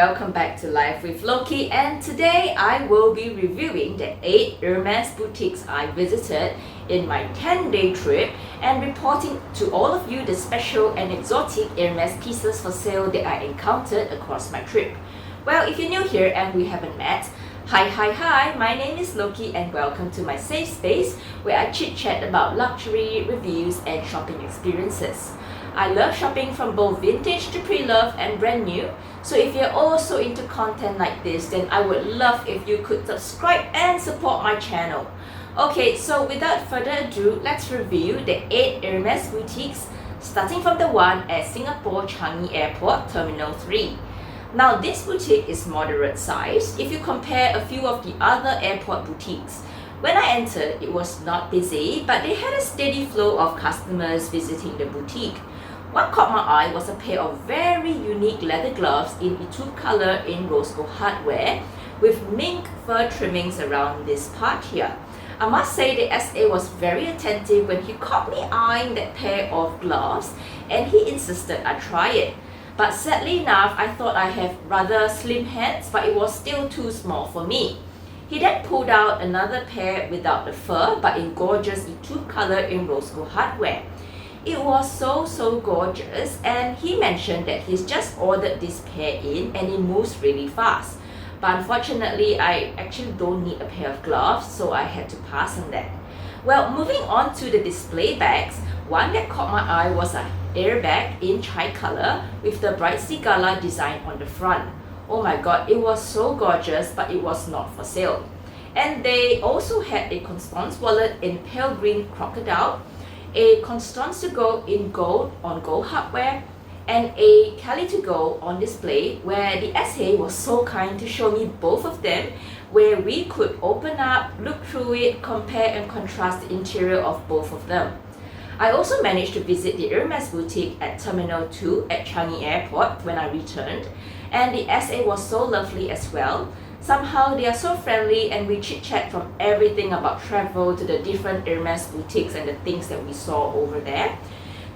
welcome back to Life with Lokie, and today I will be reviewing the 8 Hermes boutiques I visited in my 10-day trip and reporting to all of you the special and exotic Hermes pieces for sale that I encountered across my trip. Well, if you're new here and we haven't met, hi, my name is Lokie and welcome to my safe space where I chit-chat about luxury, reviews and shopping experiences. I love shopping from both vintage to pre-loved and brand new, so if you're also into content like this, then I would love if you could subscribe and support my channel. Okay, so without further ado, let's review the 8 Hermes boutiques, starting from the one at Singapore Changi Airport Terminal 3. Now this boutique is moderate sized if you compare a few of the other airport boutiques. When I entered, it was not busy, but they had a steady flow of customers visiting the boutique. What caught my eye was a pair of very unique leather gloves in etude color in rose gold hardware with mink fur trimmings around this part here. I must say the SA was very attentive when he caught me eyeing that pair of gloves and he insisted I try it. But sadly enough, I thought I have rather slim hands, but it was still too small for me. He then pulled out another pair without the fur but in gorgeous etude color in rose gold hardware. It was so gorgeous, and he mentioned that he's just ordered this pair in and it moves really fast. But unfortunately, I actually don't need a pair of gloves, so I had to pass on that. Well, moving on to the display bags, one that caught my eye was an airbag in chai color with the bright sea gala design on the front. Oh my god, it was so gorgeous, but it was not for sale. And they also had a Constance wallet in pale green crocodile, a Constance to go in gold on gold hardware, and a Kelly to go on display where the SA was so kind to show me both of them, where we could open up, look through it, compare and contrast the interior of both of them. I also managed to visit the Hermes boutique at Terminal 2 at Changi Airport when I returned, and the SA was so lovely as well. Somehow they are so friendly and we chit-chat from everything about travel to the different Hermes boutiques and the things that we saw over there.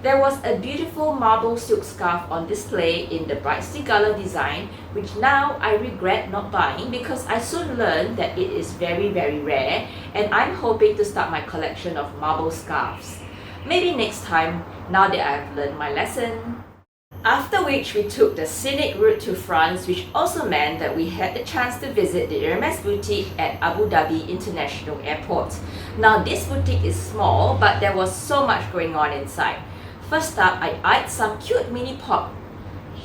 There was a beautiful marble silk scarf on display in the bright sea gala design, which now I regret not buying because I soon learned that it is very rare, and I'm hoping to start my collection of marble scarves. Maybe next time, now that I've learned my lesson. After which we took the scenic route to France, which also meant that we had the chance to visit the Hermes boutique at Abu Dhabi International Airport. Now this boutique is small, but there was so much going on inside. First up, I eyed some cute mini pop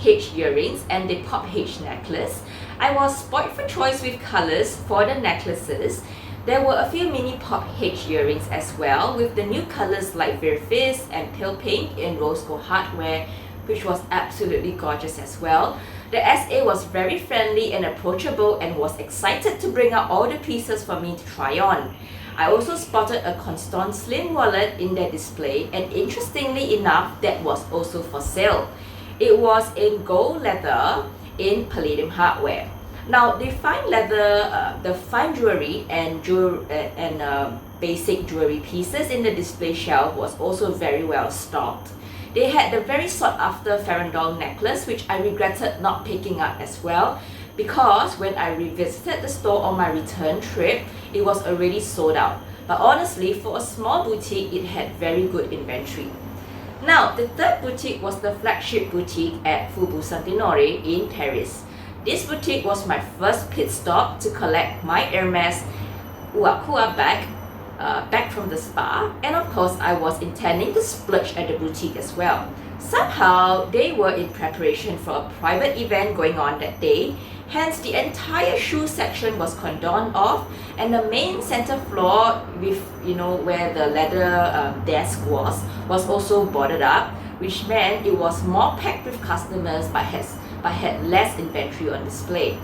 H earrings and the pop H necklace. I was spoiled for choice with colors for the necklaces. There were a few mini pop H earrings as well, with the new colors like Verfis and pale pink in rose gold hardware, which was absolutely gorgeous as well. The SA was very friendly and approachable and was excited to bring out all the pieces for me to try on. I also spotted a Constance slim wallet in their display, and interestingly enough, that was also for sale. It was in gold leather in palladium hardware. Now the fine leather, the fine jewelry and basic jewelry pieces in the display shelf was also very well stocked. They had the very sought after farandole necklace, which I regretted not picking up as well because when I revisited the store on my return trip, it was already sold out. But honestly, for a small boutique, it had very good inventory. Now, the third boutique was the flagship boutique at Faubourg Saint-Honoré in Paris. This boutique was my first pit stop to collect my Hermes Uakua bag back from the spa, and of course I was intending to splurge at the boutique as well. Somehow they were in preparation for a private event going on that day, hence the entire shoe section was cordoned off and the main center floor with where the leather desk was also boarded up, which meant it was more packed with customers but had less inventory on display.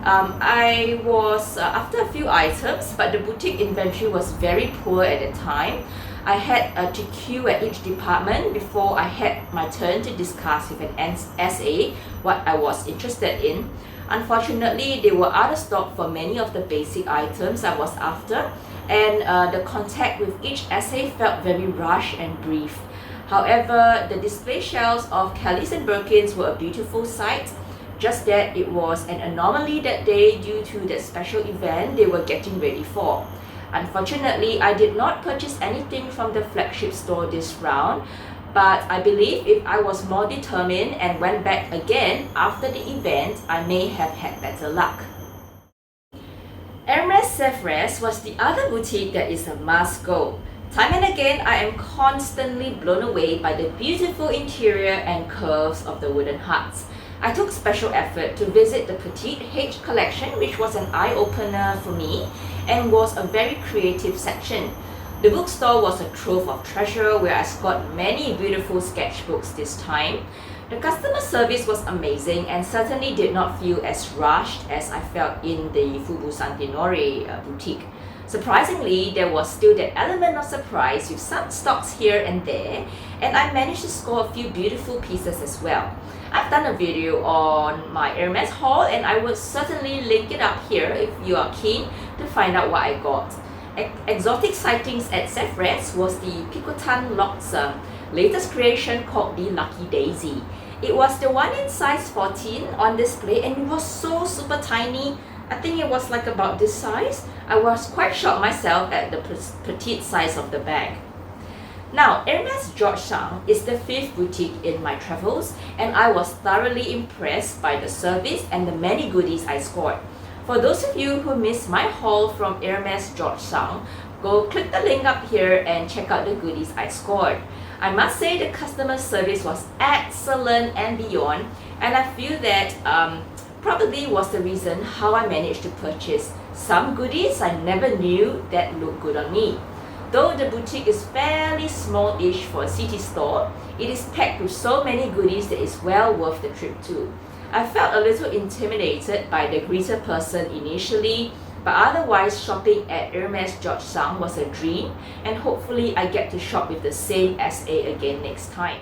I was after a few items, but the boutique inventory was very poor at the time. I had to queue at each department before I had my turn to discuss with an SA what I was interested in. Unfortunately, they were out of stock for many of the basic items I was after, and the contact with each SA felt very rushed and brief. However, the display shelves of Kellys and Birkins were a beautiful sight. just that it was an anomaly that day due to the special event they were getting ready for. Unfortunately, I did not purchase anything from the flagship store this round, but I believe if I was more determined and went back again after the event, I may have had better luck. Hermès was the other boutique that is a must go. Time and again, I am constantly blown away by the beautiful interior and curves of the wooden huts. I took special effort to visit the Petite H collection, which was an eye-opener for me and was a very creative section. The bookstore was a trove of treasure where I scored many beautiful sketchbooks this time. The customer service was amazing and certainly did not feel as rushed as I felt in the Faubourg Saint-Honoré boutique. Surprisingly, there was still that element of surprise with some stocks here and there, and I managed to score a few beautiful pieces as well. I've done a video on my Hermès haul and I will certainly link it up here if you are keen to find out what I got. Exotic sightings at Hermès was the Picotin Lock's latest creation called the Lucky Daisy. It was the one in size 14 on display and it was so super tiny. I think it was like about this size. I was quite shocked myself at the petite size of the bag. Now, Hermès George Sang is the 5th boutique in my travels and I was thoroughly impressed by the service and the many goodies I scored. For those of you who missed my haul from Hermès George Sang, go click the link up here and check out the goodies I scored. I must say the customer service was excellent and beyond, and I feel that probably was the reason how I managed to purchase some goodies I never knew that looked good on me. Though the boutique is fairly small-ish for a city store, it is packed with so many goodies that it's well worth the trip too. I felt a little intimidated by the greeter person initially, but otherwise shopping at Hermès George Sang was a dream, and hopefully I get to shop with the same SA again next time.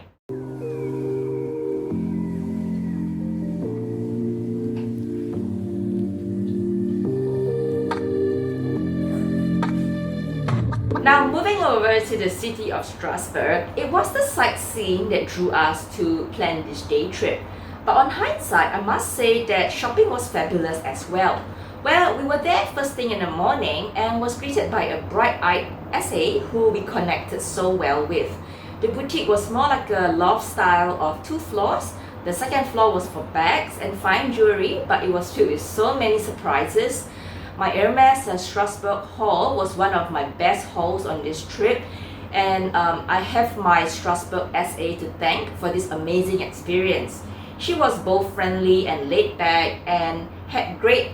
Now moving over to the city of Strasbourg, it was the sightseeing that drew us to plan this day trip. But on hindsight, I must say that shopping was fabulous as well. Well, we were there first thing in the morning and was greeted by a bright-eyed SA who we connected so well with. The boutique was more like a loft style of 2 floors. The second floor was for bags and fine jewelry, but it was filled with so many surprises. My Hermès Strasbourg haul was one of my best hauls on this trip, and I have my Strasbourg SA to thank for this amazing experience. She was both friendly and laid back and had great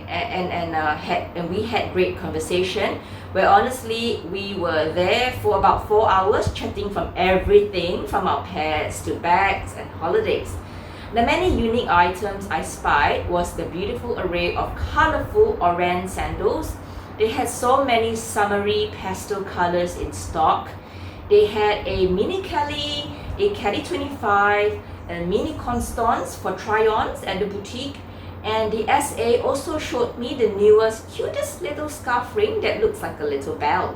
we had great conversation, where honestly we were there for about 4 hours chatting from everything from our pets to bags and holidays. The many unique items I spied was the beautiful array of colorful orange sandals. They had so many summery pastel colors in stock. They had a mini Kelly, a Kelly 25, and mini Constance for try-ons at the boutique. And the SA also showed me the newest, cutest little scarf ring that looks like a little bell.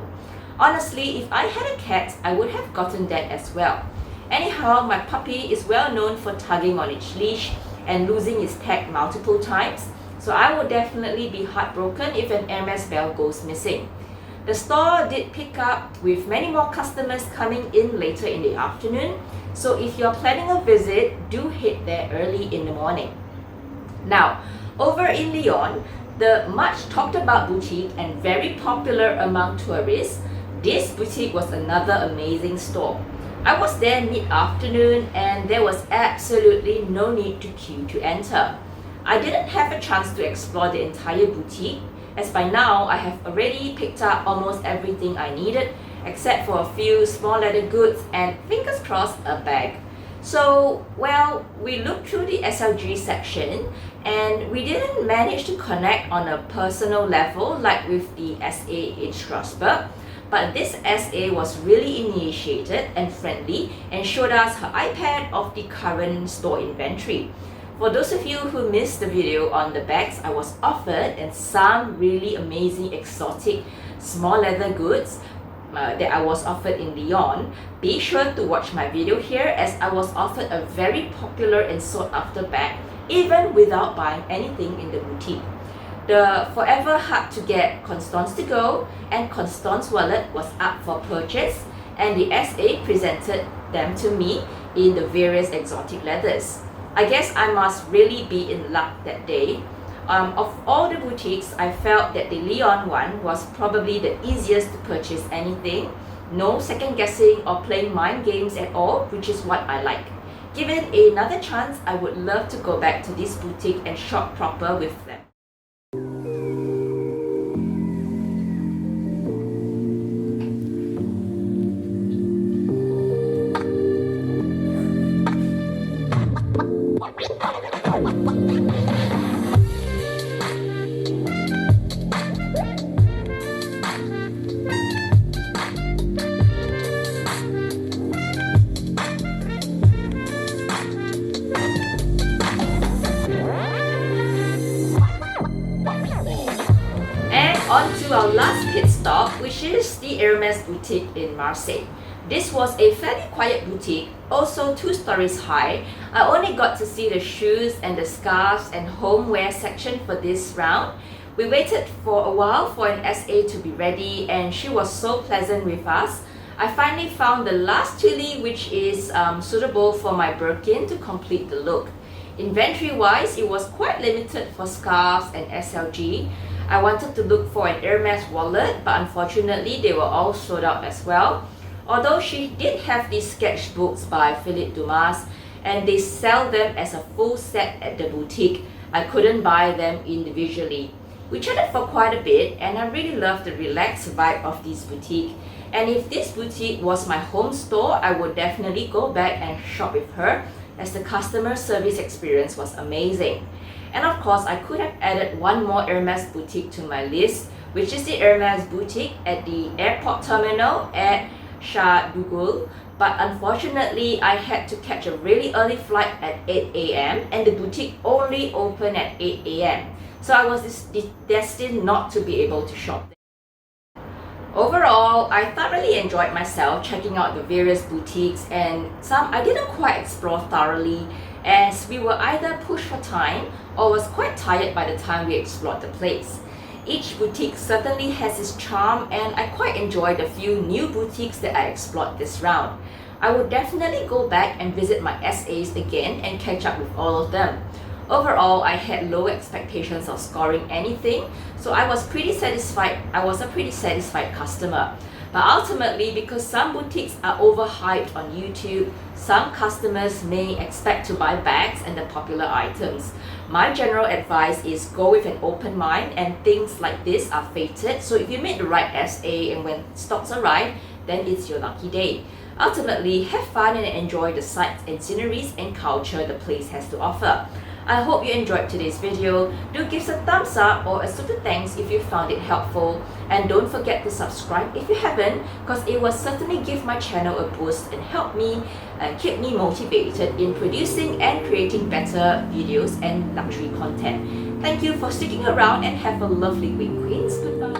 Honestly, if I had a cat, I would have gotten that as well. Anyhow, my puppy is well known for tugging on its leash and losing its tag multiple times, so I would definitely be heartbroken if an Hermès bell goes missing. The store did pick up with many more customers coming in later in the afternoon, so if you're planning a visit, do head there early in the morning. Now, over in Lyon, the much talked about boutique and very popular among tourists, this boutique was another amazing store. I was there mid-afternoon and there was absolutely no need to queue to enter. I didn't have a chance to explore the entire boutique, as by now I have already picked up almost everything I needed except for a few small leather goods and, fingers crossed, a bag. So, well, we looked through the SLG section and we didn't manage to connect on a personal level like with the SA in Strasbourg. But this SA was really initiated and friendly and showed us her iPad of the current store inventory. For those of you who missed the video on the bags I was offered and some really amazing exotic small leather goods that I was offered in Lyon, be sure to watch my video here as I was offered a very popular and sought after bag even without buying anything in the boutique. The forever hard to get Constance to go and Constance's wallet was up for purchase, and the SA presented them to me in the various exotic leathers. I guess I must really be in luck that day. Of all the boutiques, I felt that the Lyon one was probably the easiest to purchase anything. No second guessing or playing mind games at all, which is what I like. Given another chance, I would love to go back to this boutique and shop proper with them. On to our last pit stop, which is the Hermès boutique in Marseille. This was a fairly quiet boutique, also 2 stories high. I only got to see the shoes and the scarves and homeware section for this round. We waited for a while for an SA to be ready, and she was so pleasant with us. I finally found the last tully which is suitable for my Birkin to complete the look. Inventory wise, it was quite limited for scarves and SLG. I wanted to look for an Hermès wallet, but unfortunately they were all sold out as well. Although she did have these sketchbooks by Philippe Dumas, and they sell them as a full set at the boutique, I couldn't buy them individually. We chatted for quite a bit, and I really loved the relaxed vibe of this boutique. And if this boutique was my home store, I would definitely go back and shop with her, as the customer service experience was amazing. And of course, I could have added one more Hermès boutique to my list, which is the Hermès boutique at the airport terminal at Charles de Gaulle. But unfortunately, I had to catch a really early flight at 8 a.m. and the boutique only opened at 8 a.m. So I was destined not to be able to shop there. Overall, I thoroughly enjoyed myself checking out the various boutiques, and some I didn't quite explore thoroughly, as we were either pushed for time or was quite tired by the time we explored the place. Each boutique certainly has its charm, and I quite enjoyed the few new boutiques that I explored this round. I would definitely go back and visit my SAs again and catch up with all of them. Overall, I had low expectations of scoring anything, so I was a pretty satisfied customer. But ultimately, because some boutiques are overhyped on YouTube, some customers may expect to buy bags and the popular items. My general advice is go with an open mind, and things like this are fated. So if you made the right SA and when stocks arrive, then it's your lucky day. Ultimately, have fun and enjoy the sights and sceneries and culture the place has to offer. I hope you enjoyed today's video. Do give us a thumbs up or a super thanks if you found it helpful. And don't forget to subscribe if you haven't, because it will certainly give my channel a boost and help me and keep me motivated in producing and creating better videos and luxury content. Thank you for sticking around, and have a lovely week, Queens. Goodbye.